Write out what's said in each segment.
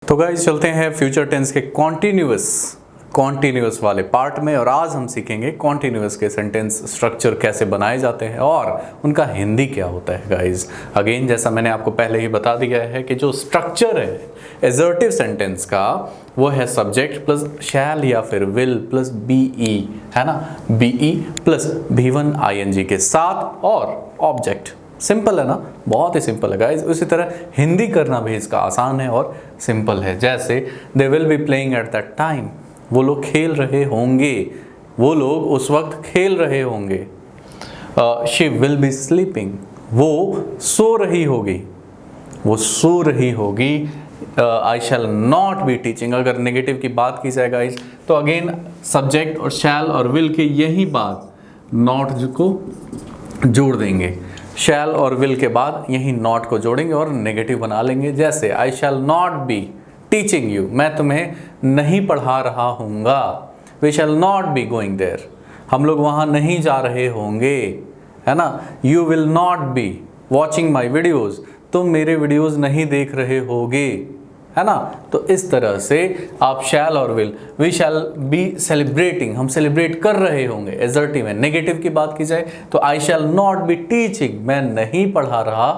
तो गाइस चलते हैं फ्यूचर टेंस के कॉन्टिन्यूअस वाले पार्ट में। और आज हम सीखेंगे कॉन्टिन्यूअस के सेंटेंस स्ट्रक्चर कैसे बनाए जाते हैं और उनका हिंदी क्या होता है। गाइस अगेन जैसा मैंने आपको पहले ही बता दिया है कि जो स्ट्रक्चर है एजर्टिव सेंटेंस का वो है सब्जेक्ट प्लस शैल या फिर विल प्लस बीई, है ना, बीई प्लस V1 ING के साथ और ऑब्जेक्ट। सिंपल है ना, बहुत ही सिंपल है गाइज। उसी तरह हिंदी करना भी इसका आसान है और सिंपल है। जैसे they will be playing at that time, वो लोग खेल रहे होंगे, वो लोग उस वक्त खेल रहे होंगे। शी विल बी स्लीपिंग, वो सो रही होगी, वो सो रही होगी। आई शैल नॉट बी टीचिंग, अगर नेगेटिव की बात की जाए गाइज तो अगेन सब्जेक्ट और शैल और विल के यही बात नॉट को जोड़ देंगे। शैल और विल के बाद यही नॉट को जोड़ेंगे और नेगेटिव बना लेंगे। जैसे I shall not be teaching you, मैं तुम्हें नहीं पढ़ा रहा हूँगा। We shall not be going there, हम लोग वहाँ नहीं जा रहे होंगे, है ना। You will not be watching my videos, तुम मेरे वीडियोज़ नहीं देख रहे होगे, है ना। तो इस तरह से आप शैल और will, we shall be celebrating, हम सेलिब्रेट कर रहे होंगे एजर्टिव में। नेगेटिव की बात की जाए तो आई शैल नॉट बी टीचिंग, मैं नहीं पढ़ा रहा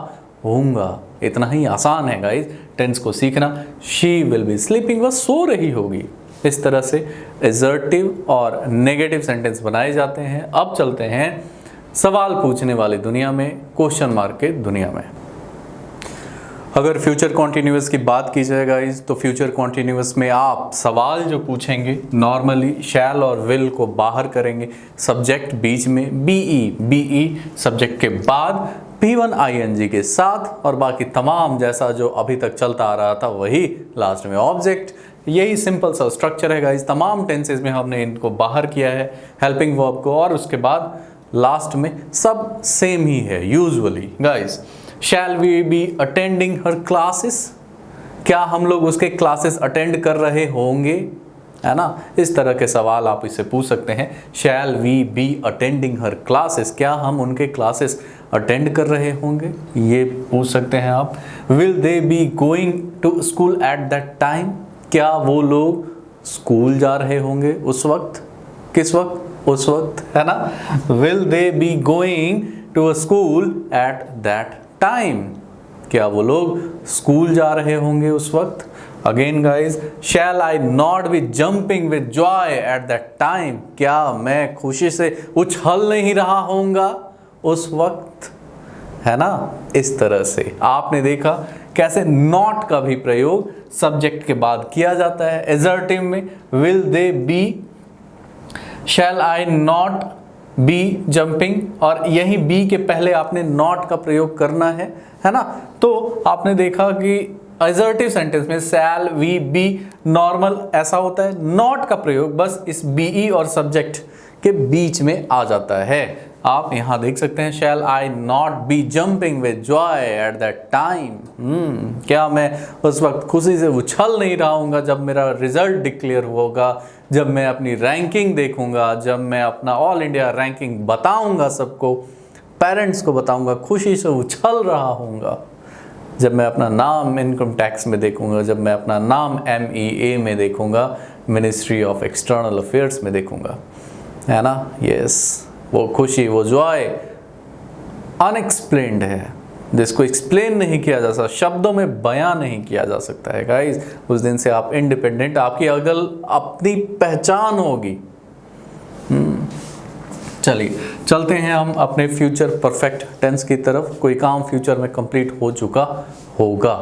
होऊंगा। इतना ही आसान है गाइज टेंस को सीखना। शी विल बी स्लीपिंग, वह सो रही होगी। इस तरह से एजर्टिव और नेगेटिव सेंटेंस बनाए जाते हैं। अब चलते हैं सवाल पूछने वाली दुनिया में, क्वेश्चन मार्क के दुनिया में। अगर फ्यूचर कॉन्टिन्यूअस की बात की जाए गाइज तो फ्यूचर कॉन्टिन्यूअस में आप सवाल जो पूछेंगे नॉर्मली शैल और विल को बाहर करेंगे, सब्जेक्ट बीच में, बीई सब्जेक्ट के बाद P1 ING के साथ और बाकी तमाम जैसा जो अभी तक चलता आ रहा था वही लास्ट में ऑब्जेक्ट। यही सिंपल सा स्ट्रक्चर है गाइज। तमाम टेंसेज में हमने इनको बाहर किया है हेल्पिंग वर्ब को, और उसके बाद लास्ट में सब सेम ही है usually guys. Shall we be attending her classes, क्या हम लोग उसके क्लासेस अटेंड कर रहे होंगे, है ना। इस तरह के सवाल आप इससे पूछ सकते हैं। Shall we be attending her classes, क्या हम उनके क्लासेस अटेंड कर रहे होंगे, ये पूछ सकते हैं आप। Will they be going to school at that time, क्या वो लोग स्कूल जा रहे होंगे उस वक्त, किस वक्त, उस वक्त, है ना। Will they be going to a school at that time, क्या वो लोग स्कूल जा रहे होंगे उस वक्त। Again guys, shall I not be jumping with joy at that time, क्या मैं खुशी से उछल नहीं रहा होऊंगा उस वक्त, है ना। इस तरह से आपने देखा कैसे नॉट का भी प्रयोग सब्जेक्ट के बाद किया जाता है एजर्टिव में। Will they be, shall I not be jumping, और यही बी के पहले आपने नॉट का प्रयोग करना है ना। तो आपने देखा कि एजर्टिव सेंटेंस में शैल वी बी नॉर्मल ऐसा होता है, नॉट का प्रयोग बस इस बीई और सब्जेक्ट के बीच में आ जाता है। आप यहां देख सकते हैं shall I not be jumping with joy at that time, क्या मैं उस वक्त खुशी से उछल नहीं रहा हूँगा जब मेरा रिजल्ट डिक्लेयर होगा, जब मैं अपनी रैंकिंग देखूंगा, जब मैं अपना ऑल इंडिया रैंकिंग बताऊंगा, सबको पेरेंट्स को बताऊंगा, खुशी से उछल रहा हूँगा। जब मैं अपना नाम इनकम टैक्स में देखूंगा, जब मैं अपना नाम MEA में देखूंगा, मिनिस्ट्री ऑफ एक्सटर्नल अफेयर्स में देखूंगा, है ना। यस, वो खुशी, वो जॉय अनएक्सप्लेन्ड है, जिसको एक्सप्लेन नहीं किया जा सकता, शब्दों में बयां नहीं किया जा सकता है गाइज। उस दिन से आप इंडिपेंडेंट, आपकी अगल अपनी पहचान होगी। चलिए चलते हैं हम अपने फ्यूचर परफेक्ट टेंस की तरफ। कोई काम फ्यूचर में कंप्लीट हो चुका होगा।